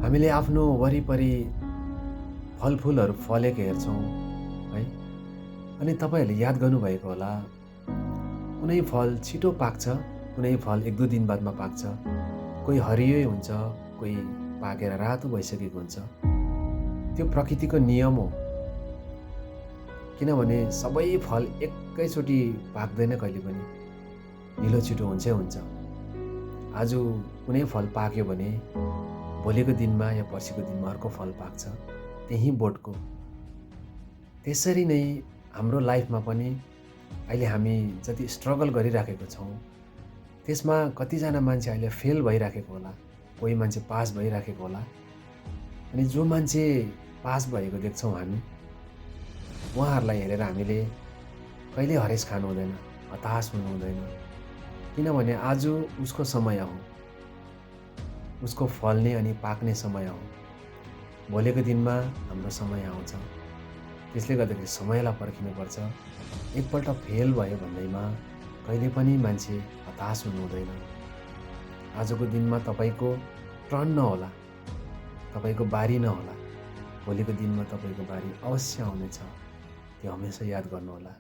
हामीले आफ्नो वरिपरि फलफुलहरू फलेको हेर्छौँ है। अनि तपाईँहरूले याद गर्नुभएको होला, कुनै फल छिटो पाक्छ, कुनै फल 1-2 दिन बादमा पाक्छ। कोही हरियै हुन्छ, कोही पाकेर रातो भइसकेको हुन्छ। त्यो प्रकृतिको नियम हो। किनभने सबै फल एकैचोटि पाक्दैन कहिले पनि, ढिलो छिटो हुन्छै हुन्छ। आज कुनै फल पाक्यो भने भोलिको दिनमा या पर्सिको दिनमा अर्को फल पाक्छ, त्यही बोटको। त्यसरी नै हाम्रो लाइफमा पनि अहिले हामी जति स्ट्रगल गरिराखेको छौँ, त्यसमा कतिजना मान्छे अहिले फेल भइराखेको होला, कोही मान्छे पास भइराखेको होला। अनि जो मान्छे पास भएको देख्छौँ हामी, उहाँहरूलाई हेरेर हामीले कहिल्यै हरेस खानु हुँदैन, हताश हुनु हुँदैन। किनभने आज उसको समय हो, उसको फल्ने अनि पाक्ने समय हो। भोलिको दिनमा हाम्रो समय आउँछ। त्यसले गर्दाखेरि समयलाई पर्खिनुपर्छ। एकपल्ट फेल भयो भन्दैमा कहिले पनि मान्छे हताश हुनु हुँदैन। आजको दिनमा तपाईँको टर्न नहोला, तपाईँको बारी नहोला, भोलिको दिनमा तपाईँको बारी अवश्य आउनेछ। त्यो हमेसा याद गर्नुहोला।